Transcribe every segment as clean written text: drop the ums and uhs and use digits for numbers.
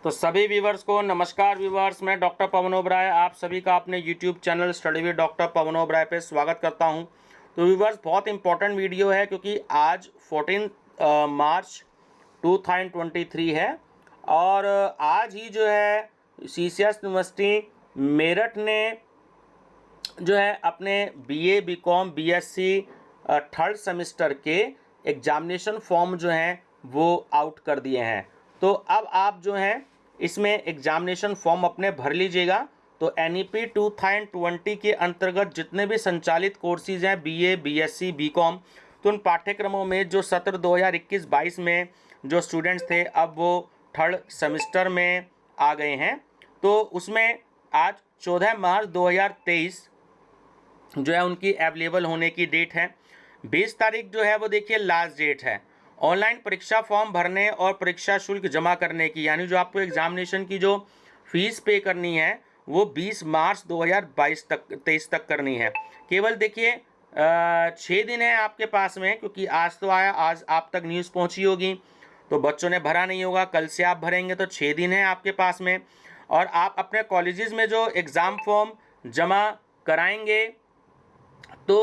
तो सभी व्यूवर्स को नमस्कार व्यूवर्स, मैं डॉक्टर पवन ओबराय आप सभी का अपने YouTube channel study with doctor Pavan Oberoi पे स्वागत करता हूं। तो व्यूवर्स, बहुत इंपॉर्टेंट वीडियो है क्योंकि आज 14 मार्च 2023 है और आज ही जो है सीसीएस यूनिवर्सिटी मेरठ ने जो है अपने BA BCom BSc third semester के एग्जामिनेशन फॉर्म जो हैं वो आउट कर दिए हैं। तो अब आप जो हैं इसमें एग्जामिनेशन फॉर्म अपने भर लीजिएगा। तो NEP 2020 के अंतर्गत जितने भी संचालित कोर्सेज हैं बीए बीएससी बीकॉम, तो उन पाठ्यक्रमों में जो सत्र 2021-22 में जो स्टूडेंट्स थे अब वो थर्ड सेमेस्टर में आ गए हैं। तो उसमें आज 14 मार्च 2023 जो है उनकी अवेलेबल होने की डेट है। 20 तारीख जो है वो देखिए लास्ट डेट है ऑनलाइन परीक्षा फॉर्म भरने और परीक्षा शुल्क जमा करने की, यानी जो आपको एग्जामिनेशन की जो फीस पे करनी है वो 20 मार्च 2023 तक करनी है। केवल देखिए 6 दिन है आपके पास में, क्योंकि आज तो आया, आज आप तक न्यूज़ पहुंची होगी तो बच्चों ने भरा नहीं होगा, कल से आप भरेंगे तो 6 दिन है आपके पास में। और आप अपने कॉलेजेस में जो एग्ज़ाम फॉर्म जमा कराएंगे तो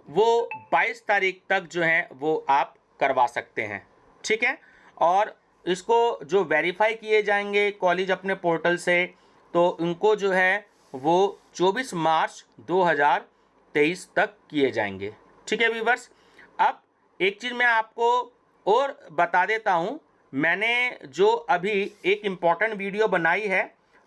वो 22 तारीख तक जो है वो आप करवा सकते हैं, ठीक है। और इसको जो वेरीफाई किए जाएंगे कॉलेज अपने पोर्टल से, तो उनको जो है वो 24 मार्च 2023 तक किए जाएंगे, ठीक है व्यूवर्स। अब एक चीज़ मैं आपको और बता देता हूँ, मैंने जो अभी एक इम्पॉर्टेंट वीडियो बनाई है,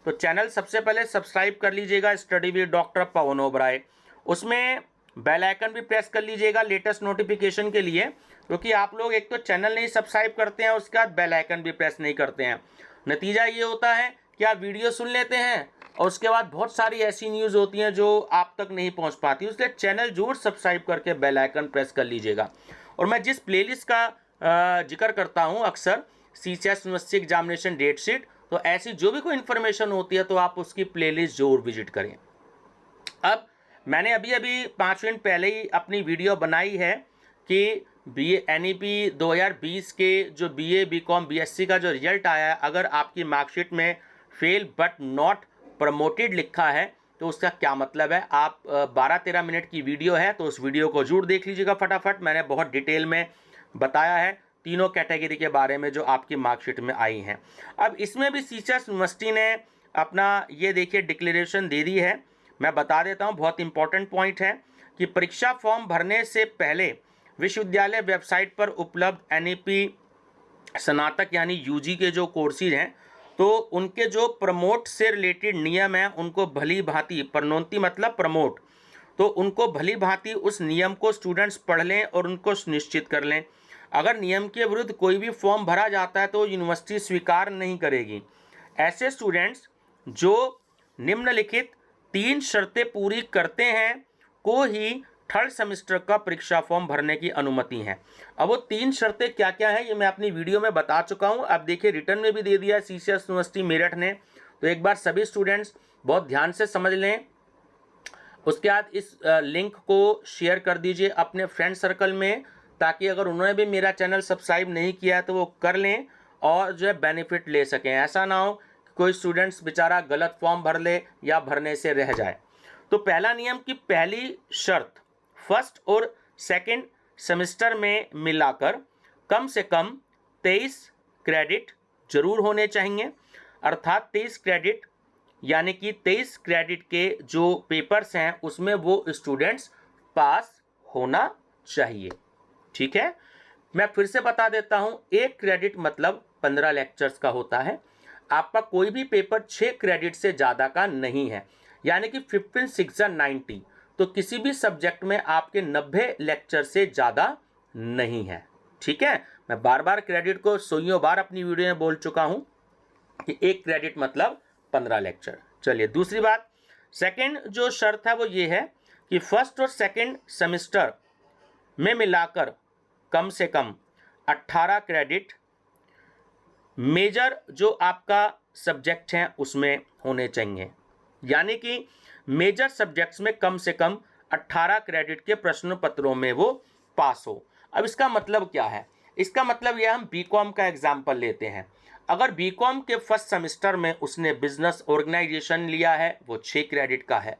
तो चैनल सबसे पहले सब्सक्राइब कर लीजिएगा study with doctor Pavan Oberoi. उसमें बेल आइकन भी प्रेस कर लीजिएगा लेटेस्ट नोटिफिकेशन के लिए, क्योंकि आप लोग एक तो चैनल नहीं सब्सक्राइब करते हैं, उसके बाद बेल आइकन भी प्रेस नहीं करते हैं। नतीजा ये होता है कि आप वीडियो सुन लेते हैं और उसके बाद बहुत सारी ऐसी न्यूज़ होती हैं जो आप तक नहीं पहुंच पाती, इसलिए चैनल जरूर सब्सक्राइब करके बेल आइकन प्रेस कर लीजिएगा। और मैं जिस प्लेलिस्ट का जिक्र करता हूँ अक्सर, CCS university examination date sheet, तो ऐसी जो भी कोई इन्फॉर्मेशन होती है तो आप उसकी प्लेलिस्ट जरूर विजिट करें। अब मैंने अभी 5 मिनट पहले ही अपनी वीडियो बनाई है कि NEP 2020 के जो बीए बीकॉम बीएससी का जो रिजल्ट आया है, अगर आपकी मार्कशीट में फेल बट नॉट प्रमोटेड लिखा है तो उसका क्या मतलब है। आप 12-13 मिनट की वीडियो है तो उस वीडियो को जरूर देख लीजिएगा फटाफट। मैंने बहुत डिटेल में बताया है तीनों कैटेगरी के बारे में जो आपकी मार्कशीट में आई हैं। अब इसमें भी सीसीएस यूनिवर्सिटी ने अपना ये देखिए डिक्लेरेशन दे दी है, मैं बता देता हूं, बहुत इंपॉर्टेंट पॉइंट है कि परीक्षा फॉर्म भरने से पहले विश्वविद्यालय वेबसाइट पर उपलब्ध NEP स्नातक यानी यूजी के जो कोर्सेज हैं, तो उनके जो प्रमोट से रिलेटेड नियम हैं उनको भली भांति, प्रोन्नति मतलब प्रमोट, तो उनको भली भांति उस नियम को स्टूडेंट्स पढ़ लें और उनको सुनिश्चित कर लें। अगर नियम के विरुद्ध कोई भी फॉर्म भरा जाता है तो यूनिवर्सिटी स्वीकार नहीं करेगी। ऐसे स्टूडेंट्स जो निम्नलिखित 3 शर्तें पूरी करते हैं को ही थर्ड सेमेस्टर का परीक्षा फॉर्म भरने की अनुमति है। अब वो 3 शर्तें क्या क्या है ये मैं अपनी वीडियो में बता चुका हूं। अब देखिए रिटर्न में भी दे दिया सीसीएस यूनिवर्सिटी मेरठ ने, तो एक बार सभी स्टूडेंट्स बहुत ध्यान से समझ लें। उसके बाद इस लिंक को शेयर कर दीजिए अपने फ्रेंड सर्कल में, ताकि अगर उन्होंने भी मेरा चैनल सब्सक्राइब नहीं किया है तो वो कर लें और जो है बेनिफिट ले सकें। ऐसा ना हो कि कोई स्टूडेंट्स बेचारा गलत फॉर्म भर ले या भरने से रह जाए। तो पहला नियम की पहली शर्त, फर्स्ट और सेकंड सेमेस्टर में मिलाकर कम से कम 23 क्रेडिट जरूर होने चाहिए। अर्थात 23 क्रेडिट यानी कि 23 क्रेडिट के जो पेपर्स हैं उसमें वो स्टूडेंट्स पास होना चाहिए, ठीक है। मैं फिर से बता देता हूं, 1 क्रेडिट मतलब 15 लेक्चर्स का होता है। आपका कोई भी पेपर 6 क्रेडिट से ज़्यादा का नहीं है, यानी कि 15 6 90, तो किसी भी सब्जेक्ट में आपके 90 लेक्चर से ज़्यादा नहीं है, ठीक है। मैं बार बार क्रेडिट को 100 बार अपनी वीडियो में बोल चुका हूं कि 1 क्रेडिट मतलब 15 लेक्चर। चलिए दूसरी बात, सेकंड जो शर्त है वो ये है कि फर्स्ट और सेकंड सेमेस्टर में मिलाकर कम से कम 18 क्रेडिट मेजर जो आपका सब्जेक्ट है उसमें होने चाहिए, यानी कि मेजर सब्जेक्ट्स में कम से कम 18 क्रेडिट के प्रश्न पत्रों में वो पास हो। अब इसका मतलब क्या है, इसका मतलब यह हम बीकॉम का एग्जाम्पल लेते हैं। अगर बीकॉम के फर्स्ट सेमेस्टर में उसने बिजनेस ऑर्गेनाइजेशन लिया है वो 6 क्रेडिट का है,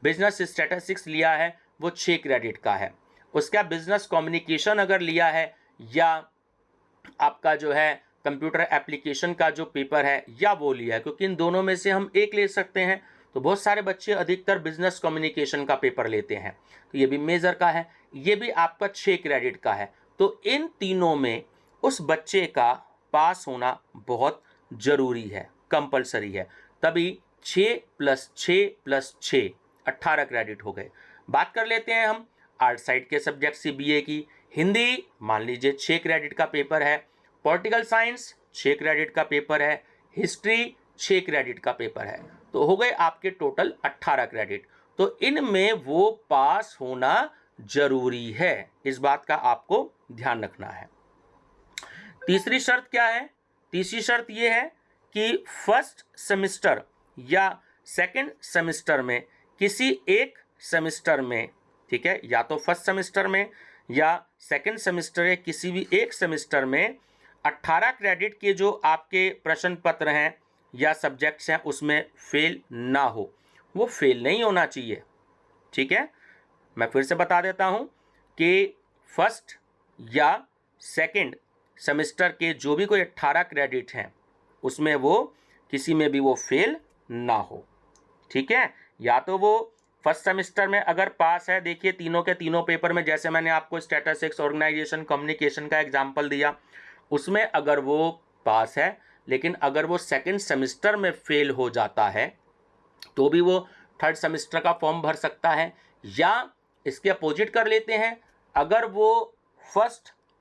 बिजनेस स्टैटिस्टिक्स लिया है वो 6 क्रेडिट का है, उसका बिजनेस कम्युनिकेशन अगर लिया है या आपका जो है कंप्यूटर एप्लीकेशन का जो पेपर है या वो लिया है, क्योंकि इन दोनों में से हम एक ले सकते हैं। तो बहुत सारे बच्चे अधिकतर बिजनेस कम्युनिकेशन का पेपर लेते हैं, तो ये भी मेजर का है, ये भी आपका 6 क्रेडिट का है। तो इन तीनों में उस बच्चे का पास होना बहुत ज़रूरी है, कंपलसरी है। तभी 6 + 6 + 6 18 क्रेडिट हो गए। बात कर लेते हैं हम आर्ट साइड के सब्जेक्ट से बीए की। हिंदी मान लीजिए 6 क्रेडिट का पेपर है, पॉलिटिकल साइंस 6 क्रेडिट का पेपर है, हिस्ट्री 6 क्रेडिट का पेपर है, तो हो गए आपके टोटल 18 क्रेडिट। तो इनमें वो पास होना जरूरी है, इस बात का आपको ध्यान रखना है। तीसरी शर्त क्या है? तीसरी शर्त ये है कि फर्स्ट सेमेस्टर या सेकंड सेमेस्टर में किसी एक सेमेस्टर में, ठीक है, या तो फर्स्ट सेमेस्टर में या सेकंड सेमेस्टर या किसी भी एक सेमेस्टर में 18 क्रेडिट के जो आपके प्रश्न पत्र हैं या सब्जेक्ट्स हैं उसमें फेल ना हो, वो फेल नहीं होना चाहिए। ठीक है, मैं फिर से बता देता हूं कि फर्स्ट या सेकंड सेमेस्टर के जो भी कोई 18 क्रेडिट हैं उसमें वो किसी में भी वो फेल ना हो। ठीक है, या तो वो फर्स्ट सेमेस्टर में अगर पास है, देखिए तीनों के तीनों पेपर में, जैसे मैंने आपको स्टैटिस्टिक्स, ऑर्गेनाइजेशन, कम्युनिकेशन का एग्जाम्पल दिया, उसमें अगर वो पास है, लेकिन अगर वो सेकंड सेमेस्टर में फेल हो जाता है तो भी वो थर्ड सेमेस्टर का फॉर्म भर सकता है। या इसके अपोजिट कर लेते हैं, अगर वो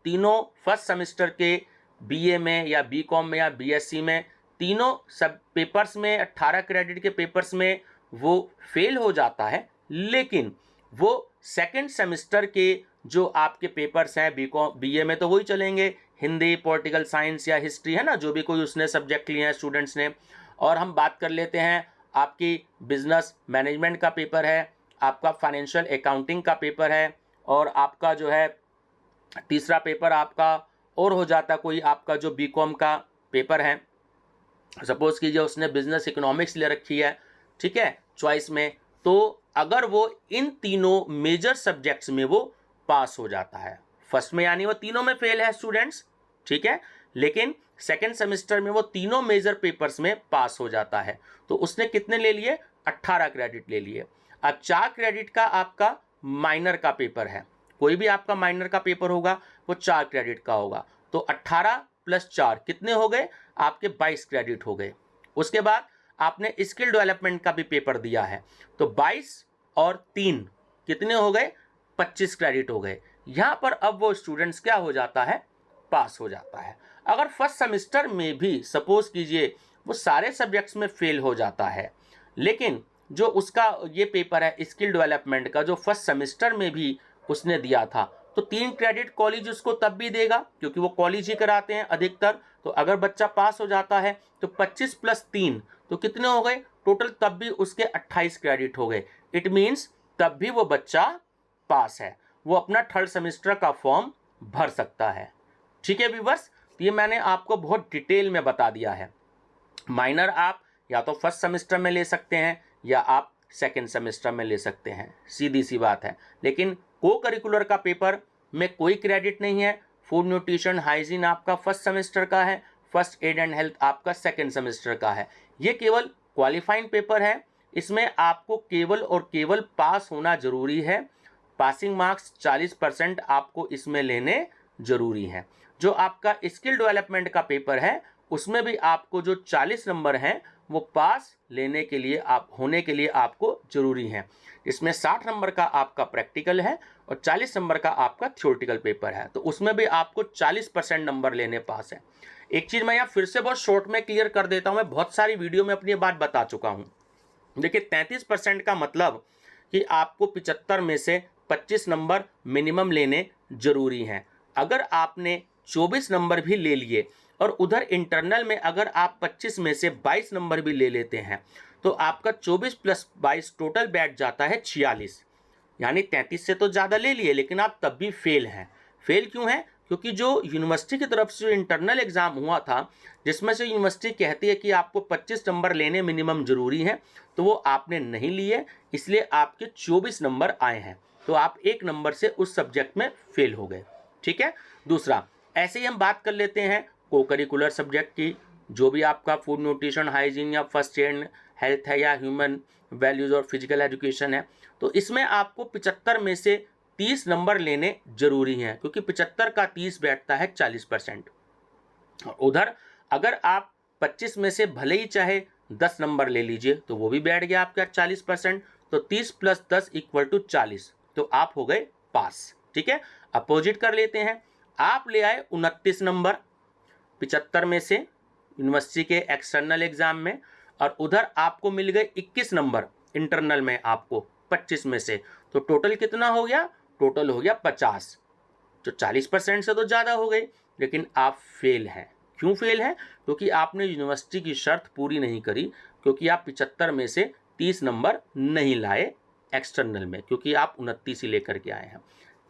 तीनों फर्स्ट सेमेस्टर के बीए में या बीकॉम में या बीएससी में तीनों सब पेपर्स में 18 क्रेडिट के पेपर्स में वो फेल हो जाता है, लेकिन वो सेकंड सेमेस्टर के जो आपके पेपर्स हैं बीकॉम बीए में तो वही चलेंगे, हिंदी, पॉलिटिकल साइंस या हिस्ट्री, है ना, जो भी कोई उसने सब्जेक्ट लिए हैं स्टूडेंट्स ने। और हम बात कर लेते हैं आपकी बिजनेस मैनेजमेंट का पेपर है, आपका फाइनेंशियल अकाउंटिंग का पेपर है, और आपका जो है तीसरा पेपर आपका और हो जाता कोई आपका जो बीकॉम का पेपर है, सपोज कीजिए उसने बिजनेस इकोनॉमिक्स ले रखी है, ठीक है, चॉइस में, तो अगर वो इन तीनों मेजर सब्जेक्ट्स में वो पास हो जाता है फर्स्ट में, यानी वो तीनों में फेल है स्टूडेंट्स, ठीक है, लेकिन सेकेंड सेमेस्टर में वो तीनों मेजर पेपर्स में पास हो जाता है, तो उसने कितने ले लिए? 18 क्रेडिट ले लिए। अब 4 क्रेडिट का आपका माइनर का पेपर है, कोई भी आपका माइनर का पेपर होगा वो 4 क्रेडिट का होगा, तो 18 + 4 कितने हो गए? आपके 22 क्रेडिट हो गए। उसके बाद आपने स्किल डेवलपमेंट का भी पेपर दिया है, तो 22 और 3 कितने हो गए? 25 क्रेडिट हो गए। यहाँ पर अब वो स्टूडेंट्स क्या हो जाता है? पास हो जाता है। अगर फर्स्ट सेमेस्टर में भी सपोज कीजिए वो सारे सब्जेक्ट्स में फेल हो जाता है, लेकिन जो उसका ये पेपर है स्किल डेवलपमेंट का जो फर्स्ट सेमेस्टर में भी उसने दिया था, तो 3 क्रेडिट कॉलेज उसको तब भी देगा, क्योंकि वो कॉलेज ही कराते हैं अधिकतर। तो अगर बच्चा पास हो जाता है तो 25 + 3 तो कितने हो गए टोटल? तब भी उसके 28 क्रेडिट हो गए। इट मीन्स तब भी वो बच्चा पास है, वो अपना थर्ड सेमेस्टर का फॉर्म भर सकता है। ठीक है व्यूअर्स, ये मैंने आपको बहुत डिटेल में बता दिया है। माइनर आप या तो फर्स्ट सेमेस्टर में ले सकते हैं या आप सेकेंड सेमेस्टर में ले सकते हैं, सीधी सी बात है। लेकिन को करिकुलर का पेपर में कोई क्रेडिट नहीं है। फूड न्यूट्रिशन हाइजीन आपका फर्स्ट सेमेस्टर का है, फर्स्ट एड एंड हेल्थ आपका सेकेंड सेमेस्टर का है। ये केवल क्वालिफाइंग पेपर है, इसमें आपको केवल और केवल पास होना जरूरी है। पासिंग मार्क्स 40% आपको इसमें लेने जरूरी हैं। जो आपका स्किल डेवलपमेंट का पेपर है उसमें भी आपको जो 40 नंबर हैं वो पास लेने के लिए होने के लिए आपको जरूरी है। इसमें 60 नंबर का आपका प्रैक्टिकल है और 40 नंबर का आपका थ्योरेटिकल पेपर है, तो उसमें भी आपको 40% नंबर लेने पास है। एक चीज़ मैं यहाँ फिर से बहुत शॉर्ट में क्लियर कर देता हूँ, मैं बहुत सारी वीडियो में अपनी बात बता चुका हूँ। देखिए 33% का मतलब कि आपको 75 में से 25 नंबर मिनिमम लेने जरूरी हैं। अगर आपने 24 नंबर भी ले लिए और उधर इंटरनल में अगर आप 25 में से 22 नंबर भी ले लेते हैं तो आपका 24 + 22 टोटल बैठ जाता है 46, यानी 33 से तो ज़्यादा ले लिए लेकिन आप तब भी फेल हैं। फेल क्यों हैं? क्योंकि जो यूनिवर्सिटी की तरफ से इंटरनल एग्ज़ाम हुआ था, जिसमें से यूनिवर्सिटी कहती है कि आपको 25 नंबर लेने मिनिमम ज़रूरी हैं, तो वो आपने नहीं लिए, इसलिए आपके 24 नंबर आए हैं। तो आप 1 नंबर से उस सब्जेक्ट में फेल हो गए। ठीक है। दूसरा, ऐसे ही हम बात कर लेते हैं को करिकुलर सब्जेक्ट की, जो भी आपका फूड न्यूट्रिशन, हाइजीन या फर्स्ट एड, हेल्थ है या ह्यूमन वैल्यूज़ और फिजिकल एजुकेशन है। तो इसमें आपको 75 में से 30 नंबर लेने जरूरी हैं, क्योंकि 75 का 30 बैठता है 40%। उधर अगर आप 25 में से भले ही चाहे 10 नंबर ले लीजिए तो वो भी बैठ गया आपका 40%। तो 30 + 10 = 40, तो आप हो गए पास। ठीक है। अपोजिट कर लेते हैं, आप ले आए 29 नंबर 75 में से यूनिवर्सिटी के एक्सटर्नल एग्जाम में, और उधर आपको मिल गए 21 नंबर इंटरनल में आपको 25 में से। तो टोटल कितना हो गया? टोटल हो गया 50, जो 40% से तो ज़्यादा हो गई, लेकिन आप फेल हैं। क्यों फेल हैं? क्योंकि आपने यूनिवर्सिटी की शर्त पूरी नहीं करी, क्योंकि आप 75 में से 30 नंबर नहीं लाए एक्सटर्नल में, क्योंकि आप 29 ही लेकर के आए हैं।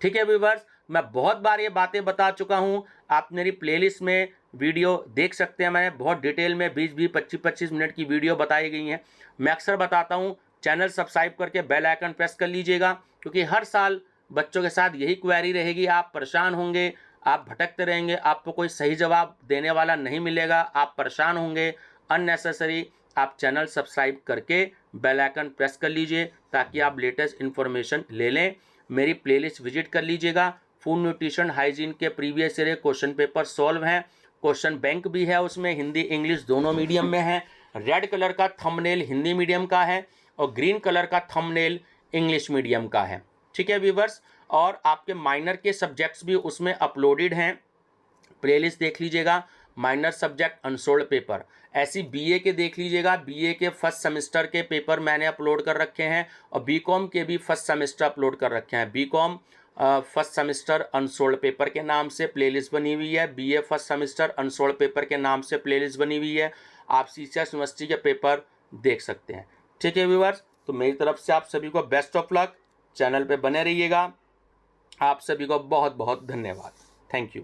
ठीक है व्यूअर्स, मैं बहुत बार ये बातें बता चुका हूँ, आप मेरी प्लेलिस्ट में वीडियो देख सकते हैं। मैंने बहुत डिटेल में 20-20, 25-25 मिनट की वीडियो बताई गई हैं। मैं अक्सर बताता हूँ, चैनल सब्सक्राइब करके बेल आइकन प्रेस कर लीजिएगा, क्योंकि हर साल बच्चों के साथ यही क्वेरी रहेगी। आप परेशान होंगे, आप भटकते रहेंगे, आपको कोई सही जवाब देने वाला नहीं मिलेगा, आप परेशान होंगे अननेसेसरी। आप चैनल सब्सक्राइब करके बेल आइकन प्रेस कर लीजिए, ताकि आप लेटेस्ट इन्फॉर्मेशन ले लें। मेरी प्लेलिस्ट विजिट कर लीजिएगा। फूड न्यूट्रिशन हाइजीन के previous year question paper solve हैं, क्वेश्चन बैंक भी है उसमें, हिंदी इंग्लिश दोनों मीडियम में है। रेड कलर का थंबनेल हिंदी मीडियम का है और ग्रीन कलर का थंबनेल इंग्लिश मीडियम का है। ठीक है व्यूअर्स, और आपके माइनर के सब्जेक्ट्स भी उसमें अपलोडेड हैं, प्लेलिस्ट देख लीजिएगा। माइनर सब्जेक्ट अनसोल्ड पेपर, ऐसी बीए के देख लीजिएगा, बीए के फर्स्ट सेमेस्टर के पेपर मैंने अपलोड कर रखे हैं, और बीकॉम के भी फर्स्ट सेमेस्टर अपलोड कर रखे हैं। BCom first semester unsolved paper के नाम से प्लेलिस्ट बनी हुई है, BA first semester unsolved paper के नाम से प्लेलिस्ट बनी हुई है। आप सीसीएस यूनिवर्सिटी के पेपर देख सकते हैं। ठीक है व्यूअर्स, तो मेरी तरफ से आप सभी को बेस्ट ऑफ लक, चैनल पे बने रहिएगा। आप सभी को बहुत बहुत धन्यवाद। Thank you.